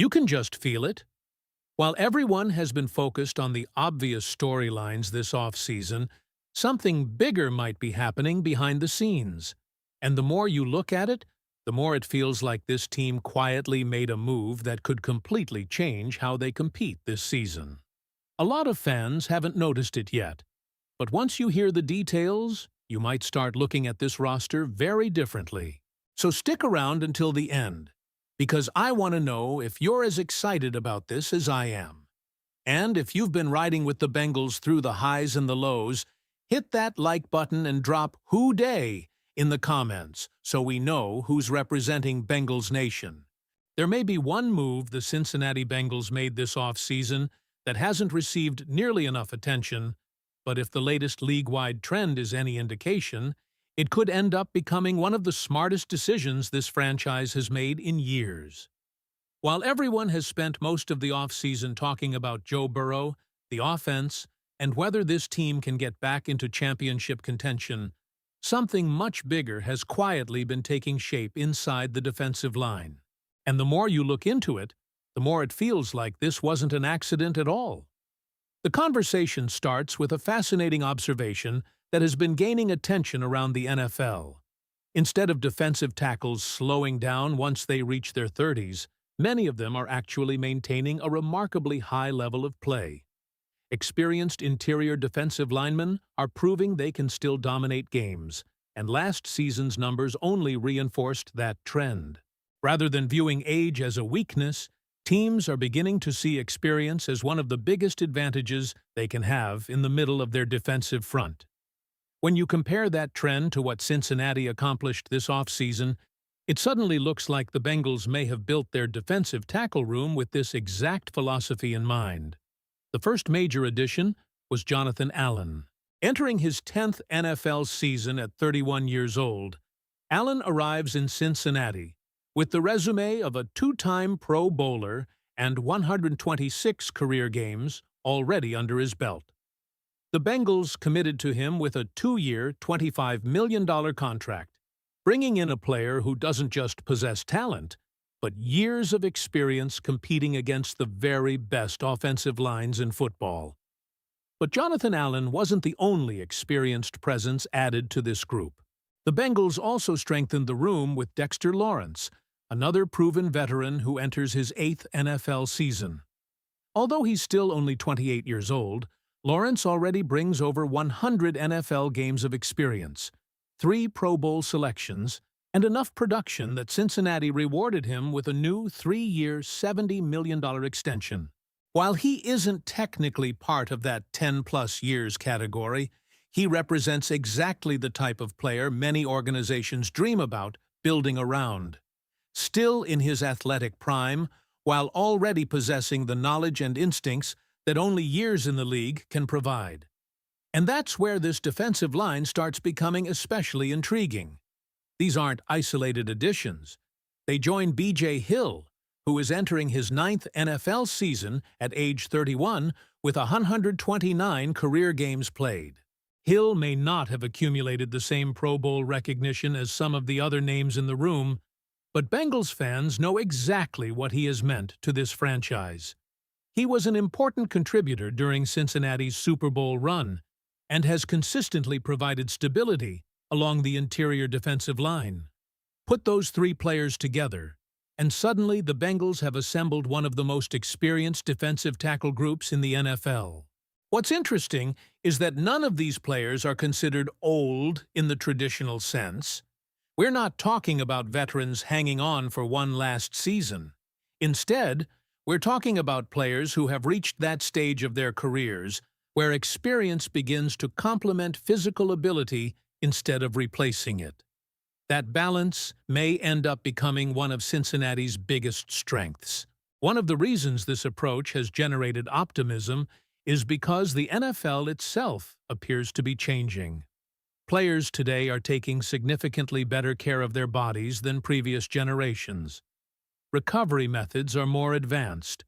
You can just feel it. While everyone has been focused on the obvious storylines this offseason, something bigger might be happening behind the scenes. And the more you look at it, the more it feels like this team quietly made a move that could completely change how they compete this season. A lot of fans haven't noticed it yet, but once you hear the details, you might start looking at this roster very differently. So stick around until the end, because I want to know if you're as excited about this as I am. And if you've been riding with the Bengals through the highs and the lows, hit that like button and drop "Who Dey" in the comments so we know who's representing Bengals Nation. There may be one move the Cincinnati Bengals made this offseason that hasn't received nearly enough attention, but if the latest league-wide trend is any indication, it could end up becoming one of the smartest decisions this franchise has made in years. While everyone has spent most of the offseason talking about Joe Burrow, the offense, and whether this team can get back into championship contention, something much bigger has quietly been taking shape inside the defensive line. And the more you look into it, the more it feels like this wasn't an accident at all. The conversation starts with a fascinating observation that has been gaining attention around the NFL. Instead of defensive tackles slowing down once they reach their 30s, many of them are actually maintaining a remarkably high level of play. Experienced interior defensive linemen are proving they can still dominate games, and last season's numbers only reinforced that trend. Rather than viewing age as a weakness, teams are beginning to see experience as one of the biggest advantages they can have in the middle of their defensive front. When you compare that trend to what Cincinnati accomplished this offseason, it suddenly looks like the Bengals may have built their defensive tackle room with this exact philosophy in mind. The first major addition was Jonathan Allen. Entering his 10th NFL season at 31 years old, Allen arrives in Cincinnati with the resume of a two-time Pro Bowler and 126 career games already under his belt. The Bengals committed to him with a 2-year, $25 million contract, bringing in a player who doesn't just possess talent, but years of experience competing against the very best offensive lines in football. But Jonathan Allen wasn't the only experienced presence added to this group. The Bengals also strengthened the room with Dexter Lawrence, another proven veteran who enters his 8th NFL season. Although he's still only 28 years old, Lawrence already brings over 100 NFL games of experience, 3 Pro Bowl selections, and enough production that Cincinnati rewarded him with a new 3-year, $70 million extension. While he isn't technically part of that 10-plus years category, he represents exactly the type of player many organizations dream about building around. Still in his athletic prime, while already possessing the knowledge and instincts that only years in the league can provide. And that's where this defensive line starts becoming especially intriguing. These aren't isolated additions. They join B.J. Hill, who is entering his 9th NFL season at age 31 with 129 career games played. Hill may not have accumulated the same Pro Bowl recognition as some of the other names in the room, but Bengals fans know exactly what he has meant to this franchise. He was an important contributor during Cincinnati's Super Bowl run and has consistently provided stability along the interior defensive line. Put those 3 players together, and suddenly the Bengals have assembled one of the most experienced defensive tackle groups in the NFL. What's interesting is that none of these players are considered old in the traditional sense. We're not talking about veterans hanging on for one last season. Instead, we're talking about players who have reached that stage of their careers where experience begins to complement physical ability instead of replacing it. That balance may end up becoming one of Cincinnati's biggest strengths. One of the reasons this approach has generated optimism is because the NFL itself appears to be changing. Players today are taking significantly better care of their bodies than previous generations. Recovery methods are more advanced.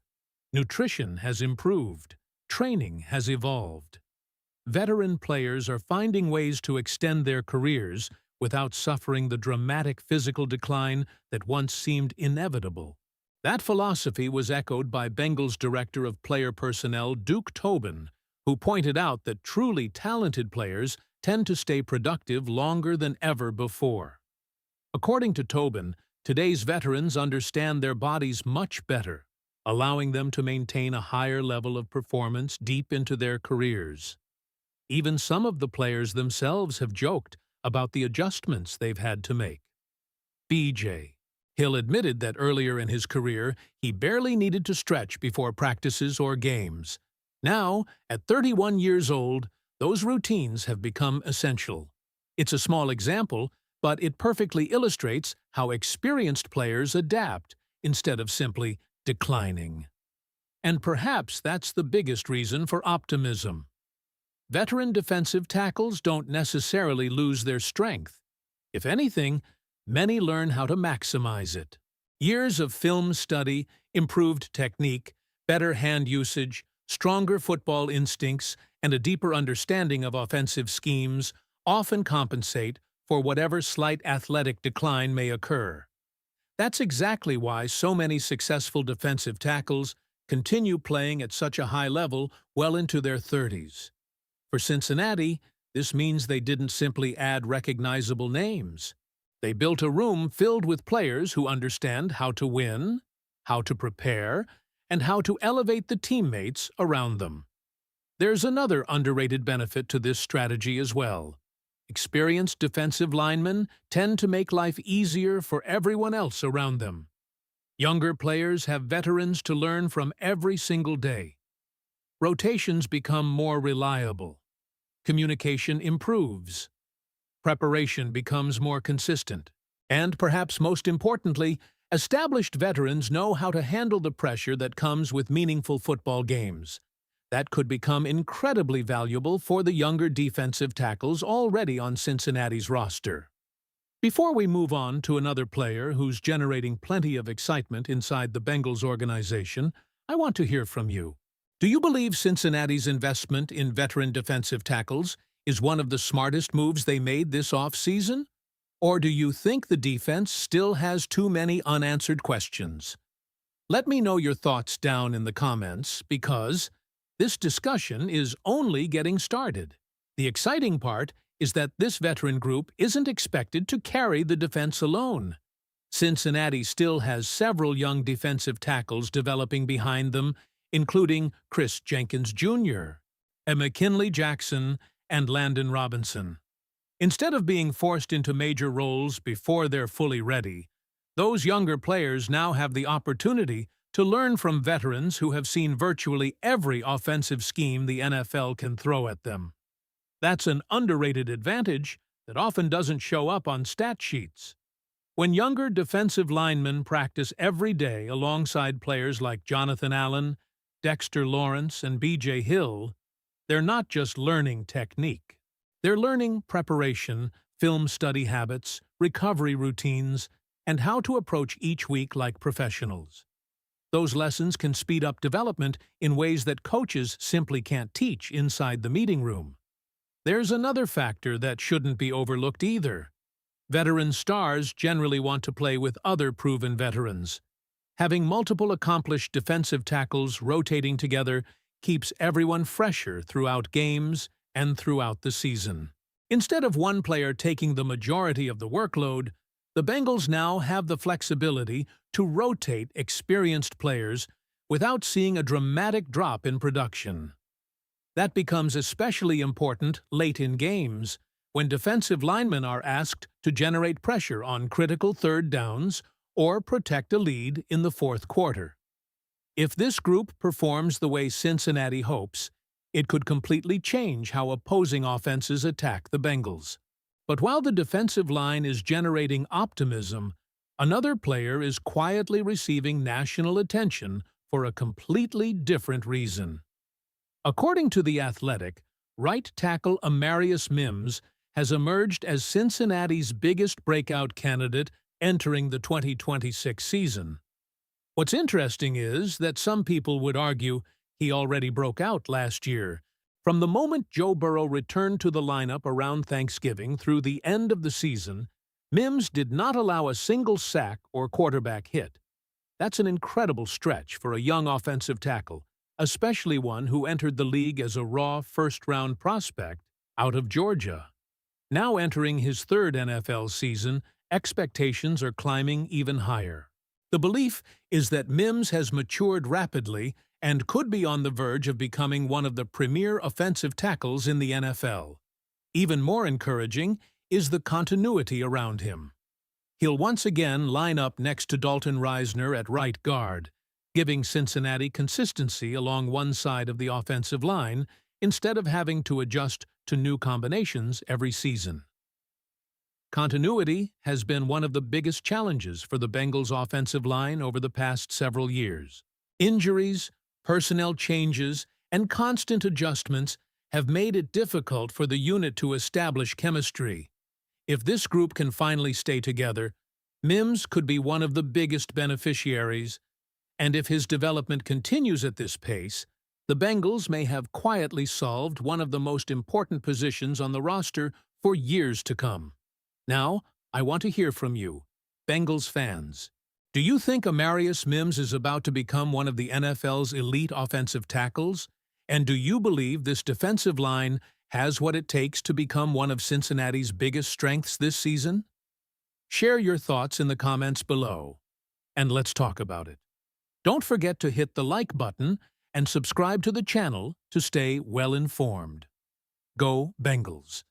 Nutrition has improved. Training has evolved. Veteran players are finding ways to extend their careers without suffering the dramatic physical decline that once seemed inevitable. That philosophy was echoed by Bengals Director of Player Personnel Duke Tobin, who pointed out that truly talented players tend to stay productive longer than ever before. According to Tobin, today's veterans understand their bodies much better, allowing them to maintain a higher level of performance deep into their careers. Even some of the players themselves have joked about the adjustments they've had to make. BJ Hill admitted that earlier in his career, he barely needed to stretch before practices or games. Now, at 31 years old, those routines have become essential. It's a small example, but it perfectly illustrates how experienced players adapt instead of simply declining. And perhaps that's the biggest reason for optimism. Veteran defensive tackles don't necessarily lose their strength. If anything, many learn how to maximize it. Years of film study, improved technique, better hand usage, stronger football instincts, and a deeper understanding of offensive schemes often compensate for whatever slight athletic decline may occur. That's exactly why so many successful defensive tackles continue playing at such a high level well into their 30s. For Cincinnati, this means they didn't simply add recognizable names. They built a room filled with players who understand how to win, how to prepare, and how to elevate the teammates around them. There's another underrated benefit to this strategy as well. Experienced defensive linemen tend to make life easier for everyone else around them. Younger players have veterans to learn from every single day. Rotations become more reliable. Communication improves. Preparation becomes more consistent. And perhaps most importantly, established veterans know how to handle the pressure that comes with meaningful football games. That could become incredibly valuable for the younger defensive tackles already on Cincinnati's roster. Before we move on to another player who's generating plenty of excitement inside the Bengals organization, I want to hear from you. Do you believe Cincinnati's investment in veteran defensive tackles is one of the smartest moves they made this offseason? Or do you think the defense still has too many unanswered questions? Let me know your thoughts down in the comments because this discussion is only getting started. The exciting part is that this veteran group isn't expected to carry the defense alone. Cincinnati still has several young defensive tackles developing behind them, including Chris Jenkins Jr., McKinley Jackson, and Landon Robinson. Instead of being forced into major roles before they're fully ready, those younger players now have the opportunity to learn from veterans who have seen virtually every offensive scheme the NFL can throw at them. That's an underrated advantage that often doesn't show up on stat sheets. When younger defensive linemen practice every day alongside players like Jonathan Allen, Dexter Lawrence, and B.J. Hill, they're not just learning technique. They're learning preparation, film study habits, recovery routines, and how to approach each week like professionals. Those lessons can speed up development in ways that coaches simply can't teach inside the meeting room. There's another factor that shouldn't be overlooked either. Veteran stars generally want to play with other proven veterans. Having multiple accomplished defensive tackles rotating together keeps everyone fresher throughout games and throughout the season. Instead of one player taking the majority of the workload, the Bengals now have the flexibility to rotate experienced players without seeing a dramatic drop in production. That becomes especially important late in games, when defensive linemen are asked to generate pressure on critical third downs or protect a lead in the fourth quarter. If this group performs the way Cincinnati hopes, it could completely change how opposing offenses attack the Bengals. But while the defensive line is generating optimism, another player is quietly receiving national attention for a completely different reason. According to The Athletic, right tackle Amarius Mims has emerged as Cincinnati's biggest breakout candidate entering the 2026 season. What's interesting is that some people would argue he already broke out last year. From the moment Joe Burrow returned to the lineup around Thanksgiving through the end of the season, Mims did not allow a single sack or quarterback hit. That's an incredible stretch for a young offensive tackle, especially one who entered the league as a raw first-round prospect out of Georgia. Now entering his third NFL season, expectations are climbing even higher. The belief is that Mims has matured rapidly and could be on the verge of becoming one of the premier offensive tackles in the NFL. Even more encouraging is the continuity around him. He'll once again line up next to Dalton Risner at right guard, giving Cincinnati consistency along one side of the offensive line instead of having to adjust to new combinations every season. Continuity has been one of the biggest challenges for the Bengals' offensive line over the past several years. Injuries, personnel changes, and constant adjustments have made it difficult for the unit to establish chemistry. If this group can finally stay together, Mims could be one of the biggest beneficiaries, and if his development continues at this pace, the Bengals may have quietly solved one of the most important positions on the roster for years to come. Now, I want to hear from you, Bengals fans. Do you think Amarius Mims is about to become one of the NFL's elite offensive tackles? And do you believe this defensive line has what it takes to become one of Cincinnati's biggest strengths this season? Share your thoughts in the comments below, and let's talk about it. Don't forget to hit the like button and subscribe to the channel to stay well informed. Go Bengals!